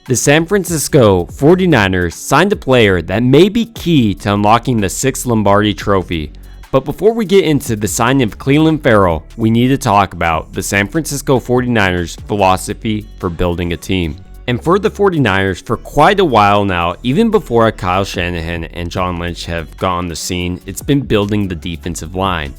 The San Francisco 49ers signed a player that may be key to unlocking the 6th Lombardi Trophy. But before we get into the signing of Clelin Ferrell, we need to talk about the San Francisco 49ers philosophy for building a team. And for the 49ers, for quite a while now, even before Kyle Shanahan and John Lynch have got on the scene, it's been building the defensive line.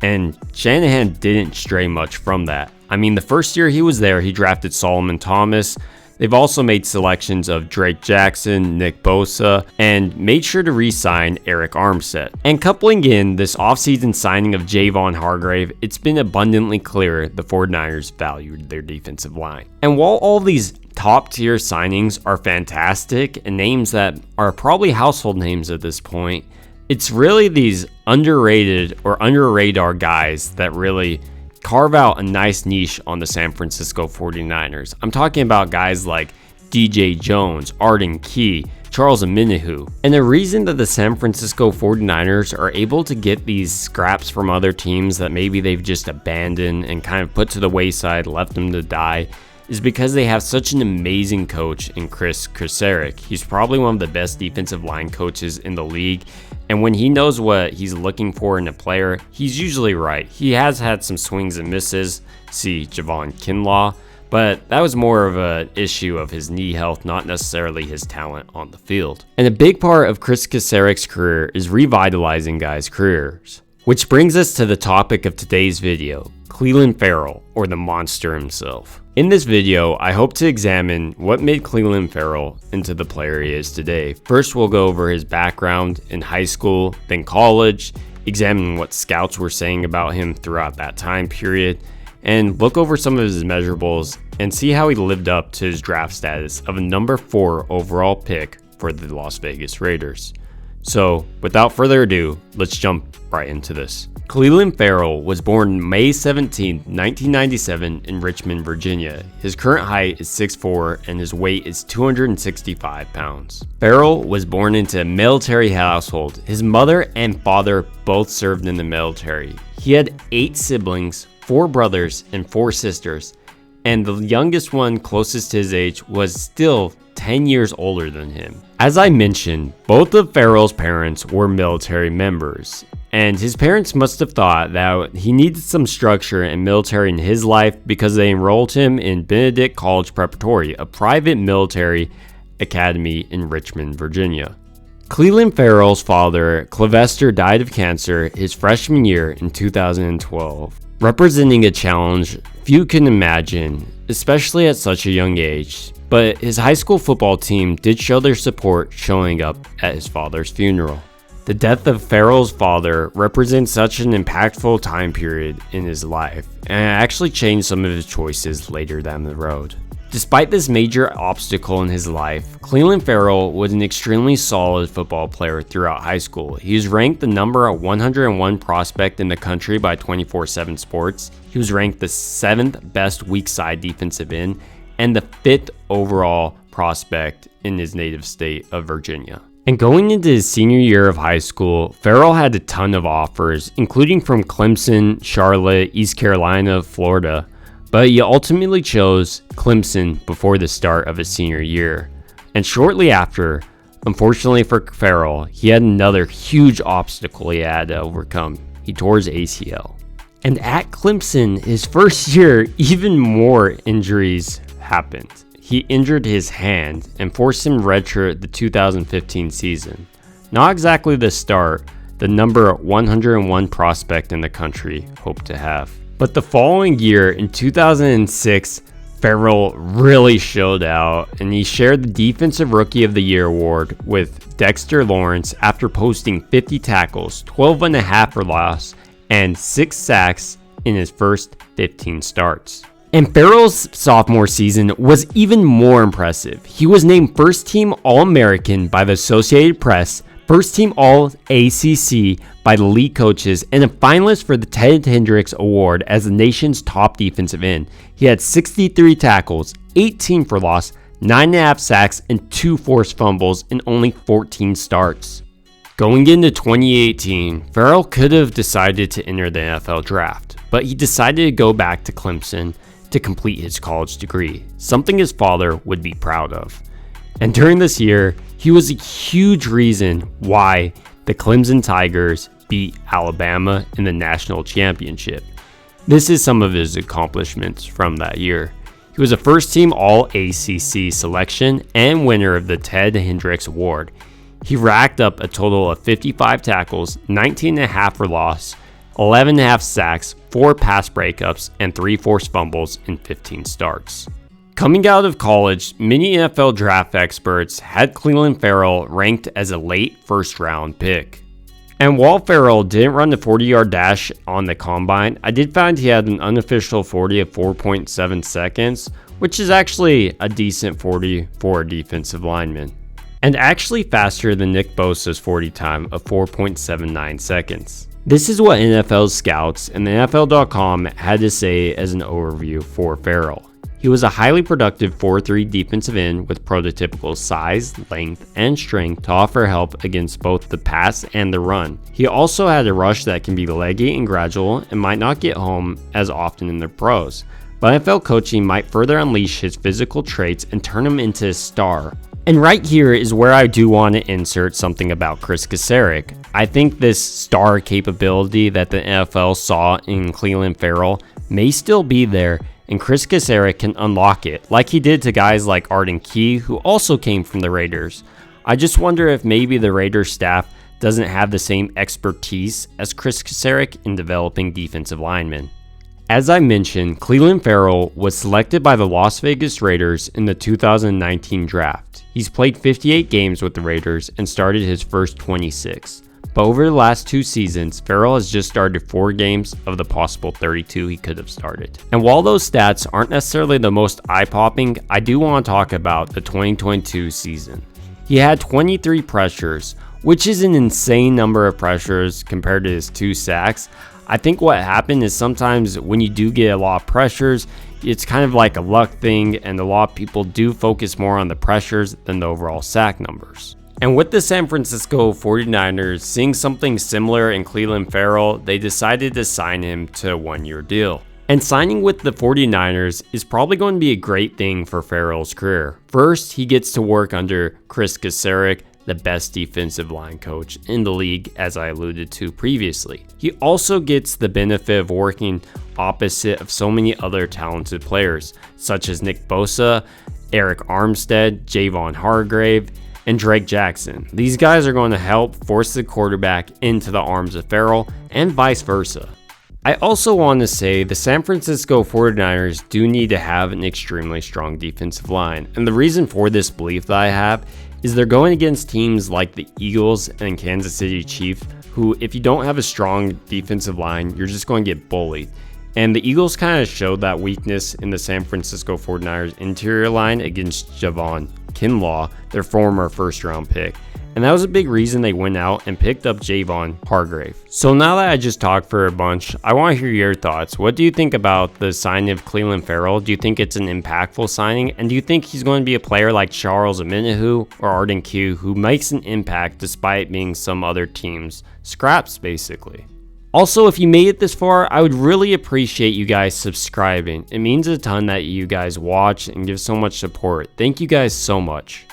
And Shanahan didn't stray much from that. I mean, the first year he was there, he drafted Solomon Thomas. They've also made selections of Drake Jackson, Nick Bosa, and made sure to re-sign Eric Armstead. And coupling in this offseason signing of Javon Hargrave, it's been abundantly clear the 49ers valued their defensive line. And while all these top-tier signings are fantastic and names that are probably household names at this point, it's really these underrated or under-radar guys that really carve out a nice niche on the San Francisco 49ers. I'm talking about guys like DJ Jones, Arden Key, Charles Omenihu. And the reason that the San Francisco 49ers are able to get these scraps from other teams that maybe they've just abandoned and kind of put to the wayside, left them to die, is because they have such an amazing coach in Chris Kocurek. He's probably one of the best defensive line coaches in the league. And when he knows what he's looking for in a player, he's usually right. He has had some swings and misses, see Javon Kinlaw, but that was more of an issue of his knee health, not necessarily his talent on the field. And a big part of Chris Kocurek's career is revitalizing guys' careers. Which brings us to the topic of today's video, Clelin Ferrell, or the monster himself. In this video, I hope to examine what made Clelin Ferrell into the player he is today. First, we'll go over his background in high school, then college, examine what scouts were saying about him throughout that time period, and look over some of his measurables and see how he lived up to his draft status of a number 4 overall pick for the Las Vegas Raiders. So, without further ado, let's jump right into this. Clelin Ferrell was born May 17, 1997 in Richmond, Virginia. His current height is 6'4" and his weight is 265 pounds. Ferrell was born into a military household. His mother and father both served in the military. He had 8 siblings, 4 brothers and 4 sisters, and the youngest one closest to his age was still 10 years older than him. As I mentioned, both of Ferrell's parents were military members, and his parents must have thought that he needed some structure and military in his life because they enrolled him in Benedict College Preparatory, a private military academy in Richmond, Virginia. Clelin Ferrell's father, Clevester, died of cancer his freshman year in 2012, representing a challenge few can imagine, especially at such a young age. But his high school football team did show their support, showing up at his father's funeral. The death of Ferrell's father represents such an impactful time period in his life, and it actually changed some of his choices later down the road. Despite this major obstacle in his life, Clelin Ferrell was an extremely solid football player throughout high school. He was ranked the number 101 prospect in the country by 24/7 Sports. He was ranked the 7th best weak side defensive end and the 5th overall prospect in his native state of Virginia. And going into his senior year of high school, Ferrell had a ton of offers, including from Clemson, Charlotte, East Carolina, Florida, but he ultimately chose Clemson before the start of his senior year. And shortly after, unfortunately for Ferrell, he had another huge obstacle he had to overcome. He tore his ACL. And at Clemson, his first year, even more injuries happened. He injured his hand and forced him to redshirt the 2015 season. Not exactly the start the number 101 prospect in the country hoped to have. But the following year, in 2006, Ferrell really showed out, and he shared the Defensive Rookie of the Year award with Dexter Lawrence after posting 50 tackles, 12.5 for loss, and 6 sacks in his first 15 starts. And Ferrell's sophomore season was even more impressive. He was named First Team All-American by the Associated Press, First Team All-ACC by the league coaches, and a finalist for the Ted Hendricks Award as the nation's top defensive end. He had 63 tackles, 18 for loss, 9.5 sacks, and 2 forced fumbles in only 14 starts. Going into 2018, Ferrell could have decided to enter the NFL draft, but he decided to go back to Clemson to complete his college degree, something his father would be proud of. And during this year, he was a huge reason why the Clemson Tigers beat Alabama in the national championship. This is some of his accomplishments from that year. He was a first-team All-ACC selection and winner of the Ted Hendricks Award. He racked up a total of 55 tackles, 19.5 for loss, 11.5 sacks, 4 pass breakups, and 3 forced fumbles in 15 starts. Coming out of college, many NFL draft experts had Clelin Ferrell ranked as a late first-round pick. And while Ferrell didn't run the 40-yard dash on the combine, I did find he had an unofficial 40 of 4.7 seconds, which is actually a decent 40 for a defensive lineman, and actually faster than Nick Bosa's 40 time of 4.79 seconds. This is what NFL scouts and the NFL.com had to say as an overview for Ferrell. He was a highly productive 4-3 defensive end with prototypical size, length, and strength to offer help against both the pass and the run. He also had a rush that can be leggy and gradual and might not get home as often in the pros, but NFL coaching might further unleash his physical traits and turn him into a star. And right here is where I do want to insert something about Kris Kocurek. I think this star capability that the NFL saw in Clelin Ferrell may still be there, and Kris Kocurek can unlock it, like he did to guys like Arden Key, who also came from the Raiders. I just wonder if maybe the Raiders staff doesn't have the same expertise as Kris Kocurek in developing defensive linemen. As I mentioned, Clelin Ferrell was selected by the Las Vegas Raiders in the 2019 draft. He's played 58 games with the Raiders and started his first 26. But over the last 2 seasons, Ferrell has just started 4 games of the possible 32 he could have started. And while those stats aren't necessarily the most eye-popping, I do want to talk about the 2022 season. He had 23 pressures, which is an insane number of pressures compared to his 2 sacks. I think what happened is sometimes when you do get a lot of pressures, it's kind of like a luck thing, and a lot of people do focus more on the pressures than the overall sack numbers. And with the San Francisco 49ers seeing something similar in Clelin Ferrell, they decided to sign him to a 1-year deal. And signing with the 49ers is probably going to be a great thing for Ferrell's career. First, he gets to work under Kris Kocurek, the best defensive line coach in the league, as I alluded to previously. He also gets the benefit of working opposite of so many other talented players, such as Nick Bosa, Arik Armstead, Javon Hargrave, and Drake Jackson. These guys are going to help force the quarterback into the arms of Ferrell and vice versa. I also want to say the San Francisco 49ers do need to have an extremely strong defensive line, and the reason for this belief that I have is they're going against teams like the Eagles and Kansas City Chiefs, who if you don't have a strong defensive line, you're just going to get bullied. And the Eagles kind of showed that weakness in the San Francisco 49ers interior line against Javon Kinlaw, their former first-round pick. And that was a big reason they went out and picked up Javon Hargrave. So now that I just talked for a bunch, I want to hear your thoughts. What do you think about the signing of Clelin Ferrell? Do you think it's an impactful signing? And do you think he's going to be a player like Charles Omenihu or Arden Key who makes an impact despite being some other team's scraps, basically? Also, if you made it this far, I would really appreciate you guys subscribing. It means a ton that you guys watch and give so much support. Thank you guys so much.